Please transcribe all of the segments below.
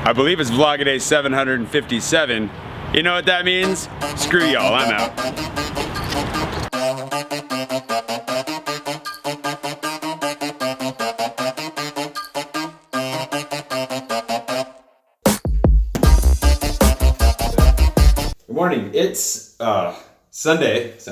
I believe it's Vlogger 757. You know what that means? Screw y'all, I'm out. Good morning. It's Sunday. It's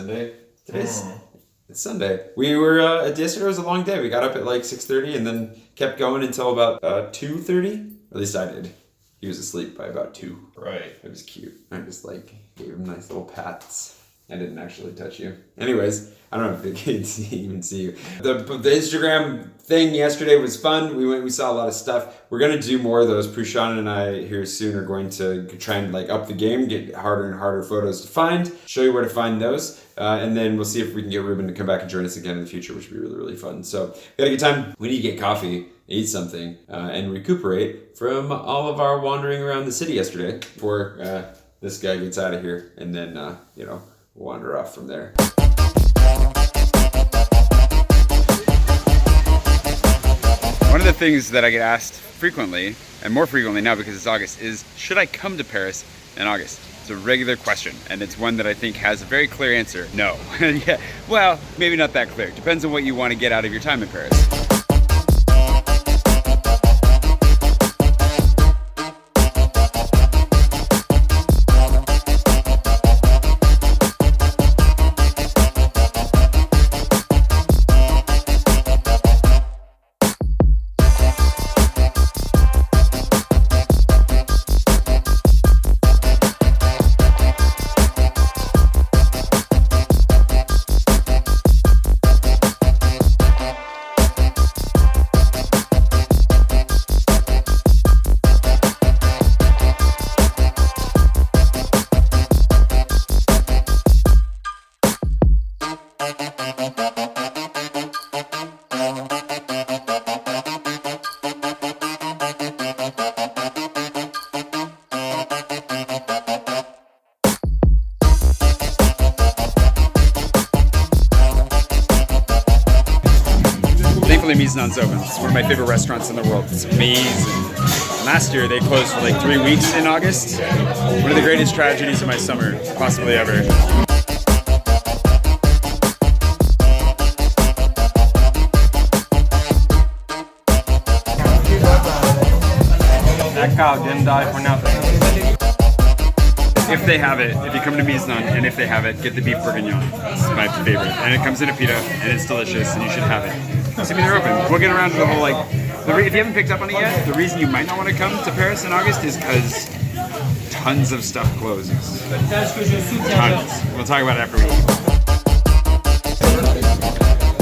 Sunday. We were yesterday was a long day. We got up at like 6:30 and then kept going until about 2:30. At least I did. He was asleep by about 2. Right. It was cute. I just like gave him nice little pats. I didn't actually touch you. Anyways, I don't know if the kids even see you. The Instagram thing yesterday was fun. We saw a lot of stuff. We're gonna do more of those. Prushan and I here soon are going to try and like up the game, get harder and harder photos to find, show you where to find those, and then we'll see if we can get Ruben to come back and join us again in the future, which would be really, really fun. So we had a good time. We need to get coffee, eat something, and recuperate from all of our wandering around the city yesterday before this guy gets out of here, and then wander off from there. One of the things that I get asked frequently, and more frequently now because it's August, is should I come to Paris in August? It's a regular question, and it's one that I think has a very clear answer: no. Yeah, well, maybe not that clear. Depends on what you want to get out of your time in Paris. Thankfully, Miznon's open. It's one of my favorite restaurants in the world. It's amazing. Last year, they closed for like 3 weeks in August. One of the greatest tragedies of my summer, possibly ever. That cow didn't die for nothing. If they have it, if you come to Miznon, and if they have it, get the beef bourguignon. It's my favorite. And it comes in a pita, and it's delicious, and you should have it. Assuming they're open. We'll get around to the whole, like, if you haven't picked up on it yet, the reason you might not want to come to Paris in August is because tons of stuff closes. Tons. We'll talk about it after we eat.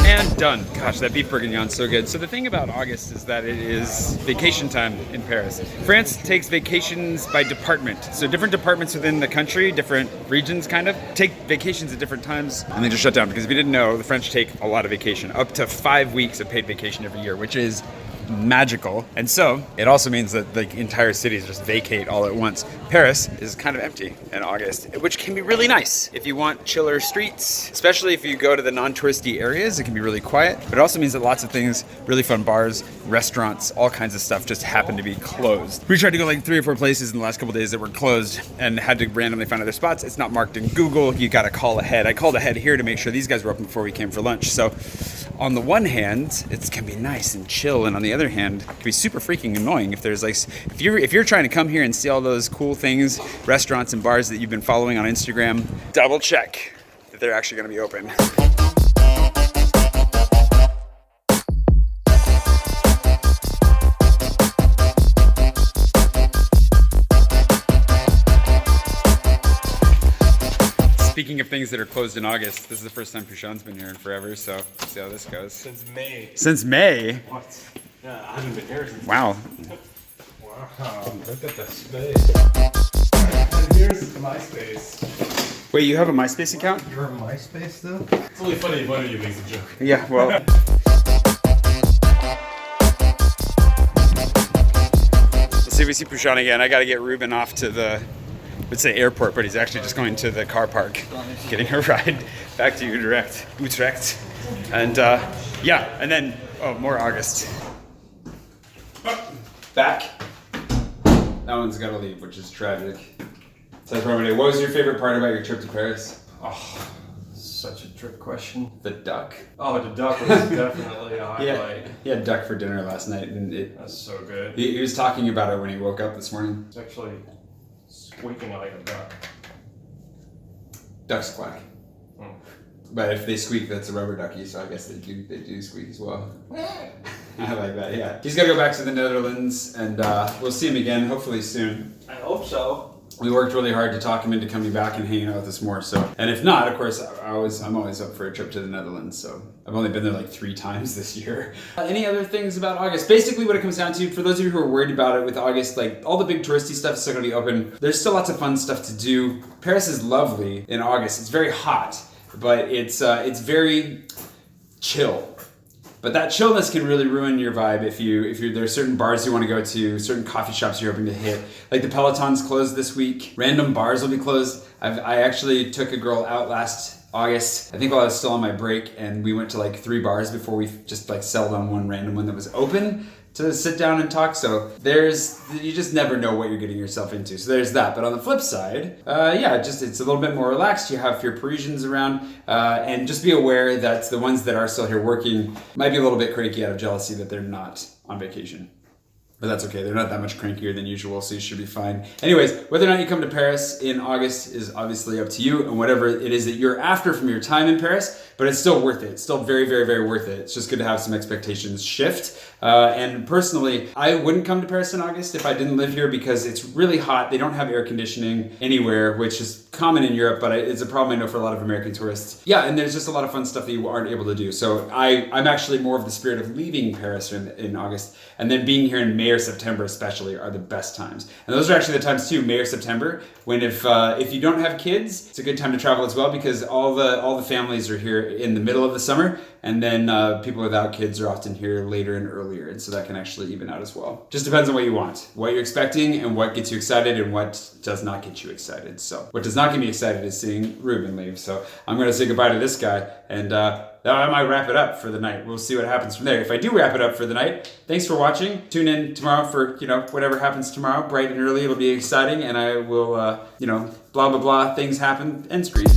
And done. Gosh, that beef bourguignon's so good. So the thing about August is that it is vacation time in Paris. France takes vacations by department. So different departments within the country, different regions kind of, take vacations at different times and they just shut down. Because if you didn't know, the French take a lot of vacation, up to 5 weeks of paid vacation every year, which is magical. And so it also means that the entire cities just vacate all at once. Paris is kind of empty in August, which can be really nice if you want chiller streets, especially if you go to the non-touristy areas. It can be really quiet, but it also means that lots of things, really fun bars, restaurants, all kinds of stuff just happen to be closed. We tried to go like 3 or 4 places in the last couple days that were closed and had to randomly find other spots. It's not marked in Google. You got to call ahead. I called ahead here to make sure these guys were open before we came for lunch. So on the one hand, it can be nice and chill, and on the other hand, it can be super freaking annoying if there's like, if you're trying to come here and see all those cool things, restaurants and bars that you've been following on Instagram, double check that they're actually going to be open. Speaking of things that are closed in August, this is the first time Prushan's been here in forever, so let's see how this goes. Since May. Since May? What? Yeah, I haven't been here since Wow. Wow, look at the space. And here's MySpace. Wait, you have a MySpace account? You're on MySpace though? It's only funny if one of you makes a joke. Yeah, well. Let's see if we see Prushan again. I gotta get Ruben off to the, let's say airport, but he's actually just going to the car park, getting a ride back to Utrecht. And yeah, and then, oh, more August. Back. That one's got to leave, which is tragic. So what was your favorite part about your trip to Paris? Oh, such a trick question. The duck. Oh, the duck was definitely a highlight. Yeah, he had duck for dinner last night, and That's so good. he was talking about it when he woke up this morning. It's actually squeaking like a duck. Ducks quack. But if they squeak, that's a rubber ducky, so I guess they do squeak as well. I like that, yeah. He's got to go back to the Netherlands, and we'll see him again, hopefully soon. I hope so. We worked really hard to talk him into coming back and hanging out with us more. So, and if not, of course, I'm always up for a trip to the Netherlands. So I've only been there like 3 times this year. Any other things about August? Basically, what it comes down to, for those of you who are worried about it with August, like all the big touristy stuff is still going to be open. There's still lots of fun stuff to do. Paris is lovely in August. It's very hot, but it's very chill. But that chillness can really ruin your vibe if there's certain bars you want to go to, certain coffee shops you're hoping to hit. Like the Peloton's closed this week. Random bars will be closed. I actually took a girl out last August, I think while I was still on my break, and we went to like 3 bars before we just like settled on one random one that was open to sit down and talk. So you just never know what you're getting yourself into. So there's that. But on the flip side, it's a little bit more relaxed. You have your Parisians around, and just be aware that the ones that are still here working might be a little bit cranky out of jealousy that they're not on vacation. But that's okay, they're not that much crankier than usual, so you should be fine. Anyways, whether or not you come to Paris in August is obviously up to you and whatever it is that you're after from your time in Paris, but it's still worth it. It's still very, very, very worth it. It's just good to have some expectations shift. And personally, I wouldn't come to Paris in August if I didn't live here because it's really hot. They don't have air conditioning anywhere, which is common in Europe, but it's a problem I know for a lot of American tourists. Yeah, and there's just a lot of fun stuff that you aren't able to do. So I'm actually more of the spirit of leaving Paris in August, and then being here in May or September especially are the best times. And those are actually the times too, May or September, when if you don't have kids, it's a good time to travel as well because all the families are here in the middle of the summer, and then people without kids are often here later and earlier, and so that can actually even out as well. Just depends on what you want, what you're expecting, and what gets you excited and what does not get you excited. So what does not get me excited is seeing Ruben leave. So I'm going to say goodbye to this guy, and I might wrap it up for the night. We'll see what happens from there. If I do wrap it up for the night, thanks for watching. Tune in tomorrow for, whatever happens tomorrow, bright and early. It'll be exciting, and I will, blah, blah, blah, things happen, end screen.